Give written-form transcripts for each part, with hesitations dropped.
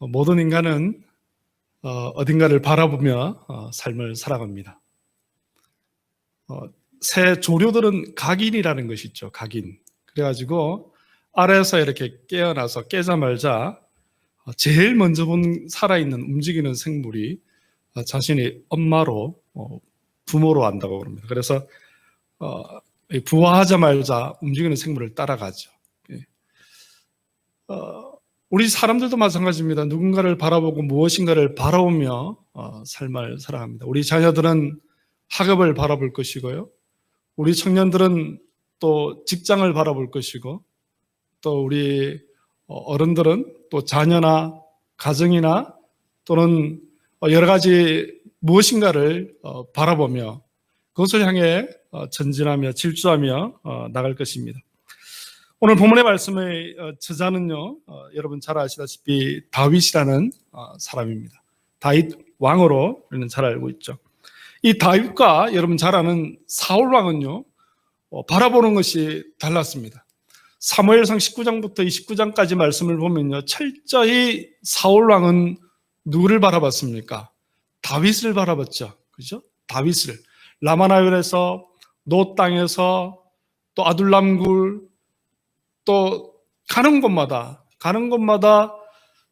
모든 인간은 어딘가를 바라보며 삶을 살아갑니다. 새 조류들은 각인이라는 것이 있죠. 각인. 그래가지고 아래에서 이렇게 깨어나서 깨자마자 제일 먼저 본 살아있는 움직이는 생물이 자신이 엄마로 부모로 안다고 그럽니다. 그래서 부화하자마자 움직이는 생물을 따라가죠. 우리 사람들도 마찬가지입니다. 누군가를 바라보고 무엇인가를 바라보며 삶을 살아갑니다. 우리 자녀들은 학업을 바라볼 것이고요. 우리 청년들은 또 직장을 바라볼 것이고, 또 우리 어른들은 또 자녀나 가정이나 또는 여러 가지 무엇인가를 바라보며 그것을 향해 전진하며 질주하며 나갈 것입니다. 오늘 본문의 말씀의 저자는요, 여러분 잘 아시다시피 다윗이라는 사람입니다. 다윗 왕으로 우리는 잘 알고 있죠. 이 다윗과 여러분 잘 아는 사울 왕은요, 바라보는 것이 달랐습니다. 사무엘상 19장부터 29장까지 말씀을 보면요, 철저히 사울 왕은 누구를 바라봤습니까? 다윗을 바라봤죠. 그죠? 다윗을. 라마나엘에서, 노 땅에서, 또 아둘람굴, 또 가는 곳마다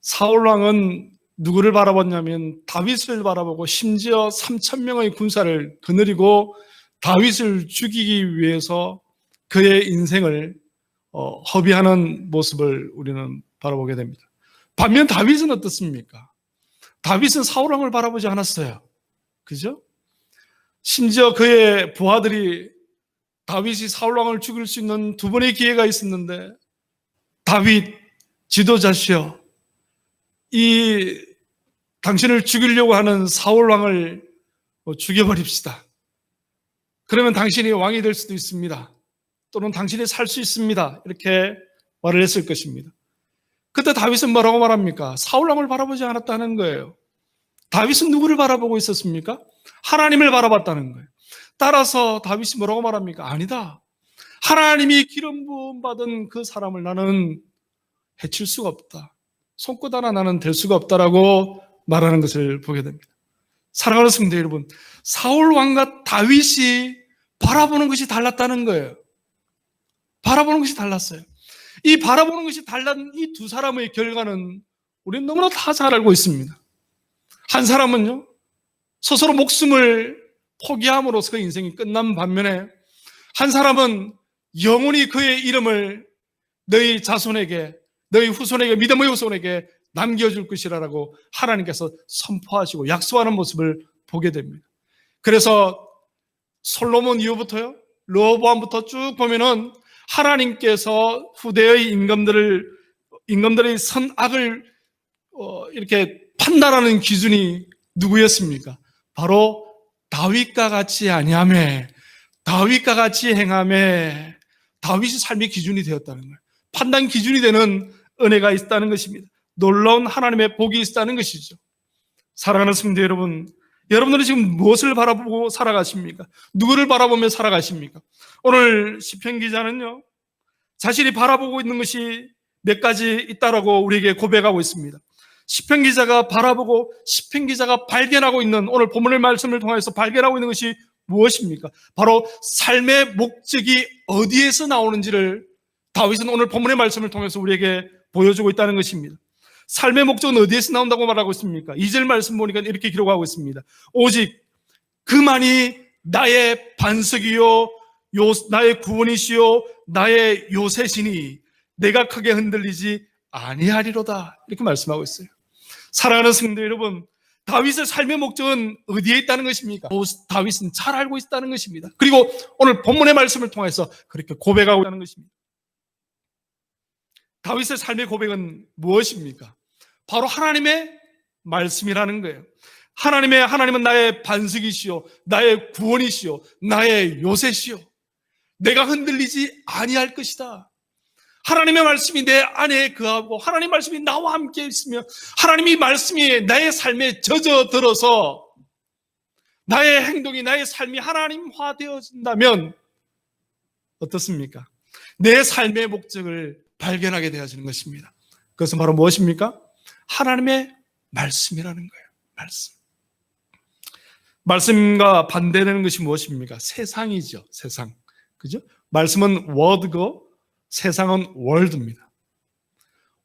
사울왕은 누구를 바라봤냐면 다윗을 바라보고 심지어 3,000명의 군사를 거느리고 다윗을 죽이기 위해서 그의 인생을 허비하는 모습을 우리는 바라보게 됩니다. 반면 다윗은 어떻습니까? 다윗은 사울왕을 바라보지 않았어요. 그죠? 심지어 그의 부하들이 다윗이 사울왕을 죽일 수 있는 두 번의 기회가 있었는데, 다윗 지도자시여, 이 당신을 죽이려고 하는 사울왕을 죽여버립시다. 그러면 당신이 왕이 될 수도 있습니다. 또는 당신이 살 수 있습니다. 이렇게 말을 했을 것입니다. 그때 다윗은 뭐라고 말합니까? 사울왕을 바라보지 않았다는 거예요. 다윗은 누구를 바라보고 있었습니까? 하나님을 바라봤다는 거예요. 따라서 다윗이 뭐라고 말합니까? 아니다. 하나님이 기름 부음 받은 그 사람을 나는 해칠 수가 없다. 손끝 하나 나는 될 수가 없다라고 말하는 것을 보게 됩니다. 사랑하는 성도 여러분, 사울 왕과 다윗이 바라보는 것이 달랐다는 거예요. 바라보는 것이 달랐어요. 이 바라보는 것이 달란 이 두 사람의 결과는 우리는 너무나 다 잘 알고 있습니다. 한 사람은요, 스스로 목숨을 포기함으로써 그 인생이 끝난 반면에, 한 사람은 영원히 그의 이름을 너희 자손에게, 너희 후손에게, 믿음의 후손에게 남겨줄 것이라고 하나님께서 선포하시고 약속하는 모습을 보게 됩니다. 그래서 솔로몬 이후부터요, 르호보암부터 쭉 보면은 하나님께서 후대의 임금들의 선악을 이렇게 판단하는 기준이 누구였습니까? 바로 다윗과 같이 아니하며, 다윗과 같이 행하며, 다윗이 삶의 기준이 되었다는 거예요. 판단 기준이 되는 은혜가 있다는 것입니다. 놀라운 하나님의 복이 있다는 것이죠. 사랑하는 성도 여러분, 여러분들은 지금 무엇을 바라보고 살아가십니까? 누구를 바라보며 살아가십니까? 오늘 시편 기자는요, 자신이 바라보고 있는 것이 몇 가지 있다라고 우리에게 고백하고 있습니다. 시편 기자가 바라보고 시편 기자가 발견하고 있는, 오늘 본문의 말씀을 통해서 발견하고 있는 것이 무엇입니까? 바로 삶의 목적이 어디에서 나오는지를 다윗은 오늘 본문의 말씀을 통해서 우리에게 보여주고 있다는 것입니다. 삶의 목적은 어디에서 나온다고 말하고 있습니까? 2절 말씀 보니까 이렇게 기록하고 있습니다. 오직 그만이 나의 반석이요 나의 구원이시요 나의 요새시니 내가 크게 흔들리지 아니하리로다, 이렇게 말씀하고 있어요. 사랑하는 성도 여러분, 다윗의 삶의 목적은 어디에 있다는 것입니까? 다윗은 잘 알고 있다는 것입니다. 그리고 오늘 본문의 말씀을 통해서 그렇게 고백하고 있다는 것입니다. 다윗의 삶의 고백은 무엇입니까? 바로 하나님의 말씀이라는 거예요. 하나님은 나의 반석이시요 나의 구원이시요 나의 요새시요 내가 흔들리지 아니할 것이다. 하나님의 말씀이 내 안에 거하고 하나님의 말씀이 나와 함께 있으며 하나님의 말씀이 나의 삶에 젖어들어서 나의 행동이, 나의 삶이 하나님화 되어진다면 어떻습니까? 내 삶의 목적을 발견하게 되어지는 것입니다. 그것은 바로 무엇입니까? 하나님의 말씀이라는 거예요. 말씀. 말씀과 반대되는 것이 무엇입니까? 세상이죠. 세상. 그죠? 말씀은 워드고 세상은 월드입니다.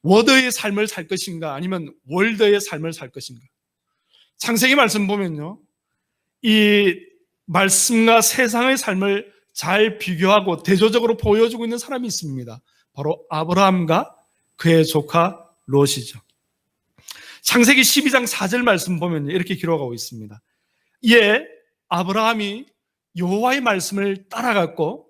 워드의 삶을 살 것인가 아니면 월드의 삶을 살 것인가. 창세기 말씀 보면요, 이 말씀과 세상의 삶을 잘 비교하고 대조적으로 보여주고 있는 사람이 있습니다. 바로 아브라함과 그의 조카 롯이죠. 창세기 12장 4절 말씀 보면 이렇게 기록하고 있습니다. 이에 아브라함이 여호와의 말씀을 따라갔고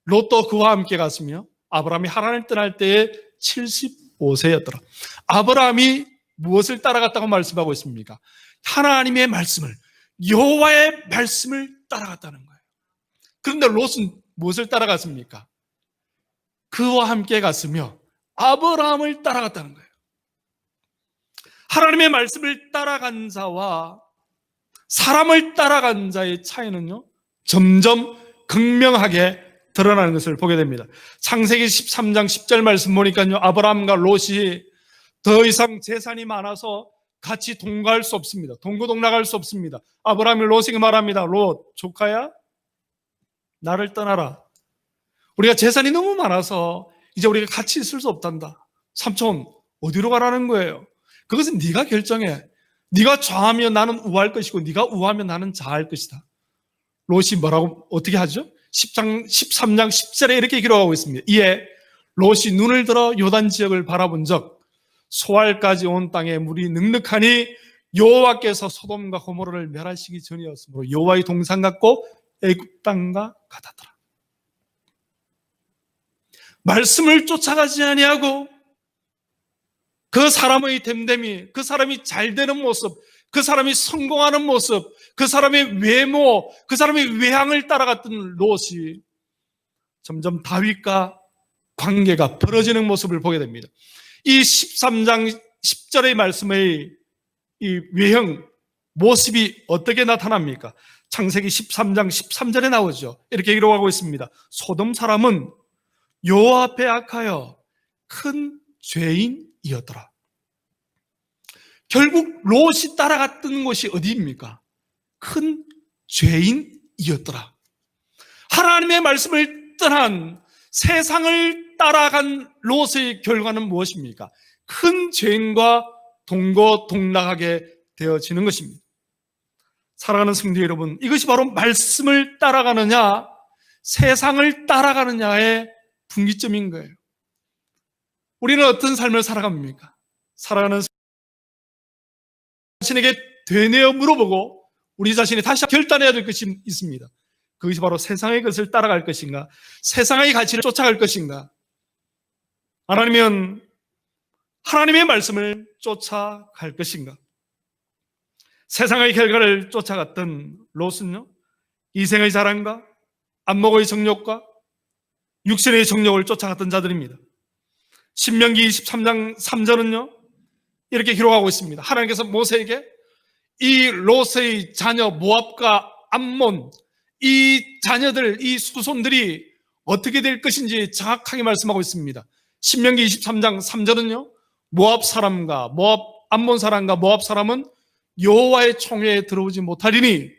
롯도 그와 함께 갔으며 아브라함이 하란을 떠날 때에 75세였더라. 아브라함이 무엇을 따라갔다고 말씀하고 있습니까? 하나님의 말씀을, 여호와의 말씀을 따라갔다는 거예요. 그런데 롯은 무엇을 따라갔습니까? 그와 함께 갔으며 아브라함을 따라갔다는 거예요. 하나님의 말씀을 따라간 자와 사람을 따라간 자의 차이는요, 점점 극명하게 드러나는 것을 보게 됩니다. 창세기 13장 10절 말씀 보니까요, 아브라함과 롯이 더 이상 재산이 많아서 같이 동거할 수 없습니다. 동거동락할 수 없습니다. 아브라함이 롯에게 말합니다. 롯, 조카야, 나를 떠나라. 우리가 재산이 너무 많아서 이제 우리가 같이 있을 수 없단다. 삼촌, 어디로 가라는 거예요? 그것은 네가 결정해. 네가 좌하면 나는 우할 것이고 네가 우하면 나는 좌할 것이다. 롯이 뭐라고 어떻게 하죠? 13장 10절에 이렇게 기록하고 있습니다. 이에 롯이 눈을 들어 요단 지역을 바라본 적 소알까지 온 땅에 물이 넉넉하니 여호와께서 소돔과 고모라를 멸하시기 전이었으므로 여호와의 동산 같고 애굽 땅과 같았더라. 말씀을 쫓아가지 아니하고 그 사람의 됨됨이, 그 사람이 잘 되는 모습, 그 사람이 성공하는 모습, 그 사람의 외모, 그 사람의 외향을 따라갔던 롯이 점점 다윗과 관계가 벌어지는 모습을 보게 됩니다. 이 13장 10절의 말씀의 이 외형, 모습이 어떻게 나타납니까? 창세기 13장 13절에 나오죠. 이렇게 기록하고 있습니다. 소돔 사람은 여호와 앞에 악하여 큰 죄인이었더라. 결국 롯이 따라갔던 곳이 어디입니까? 큰 죄인이었더라. 하나님의 말씀을 떠난 세상을 따라간 롯의 결과는 무엇입니까? 큰 죄인과 동거동락하게 되어지는 것입니다. 사랑하는 성도 여러분, 이것이 바로 말씀을 따라가느냐 세상을 따라가느냐의 분기점인 거예요. 우리는 어떤 삶을 살아갑니까? 살아가는 자신에게 되뇌어 물어보고 우리 자신이 다시 결단해야 될 것이 있습니다. 그것이 바로 세상의 것을 따라갈 것인가, 세상의 가치를 쫓아갈 것인가, 아니면 하나님의 말씀을 쫓아갈 것인가. 세상의 결과를 쫓아갔던 롯은요, 이생의 자랑과 안목의 정욕과 육신의 정욕을 쫓아갔던 자들입니다. 신명기 23장 3절은요 이렇게 기록하고 있습니다. 하나님께서 모세에게 이 롯의 자녀 모압과 암몬, 이 자녀들, 이 후손들이 어떻게 될 것인지 정확하게 말씀하고 있습니다. 신명기 23장 3절은요 모압 사람과 암몬 사람과 모압 사람은 여호와의 총회에 들어오지 못하리니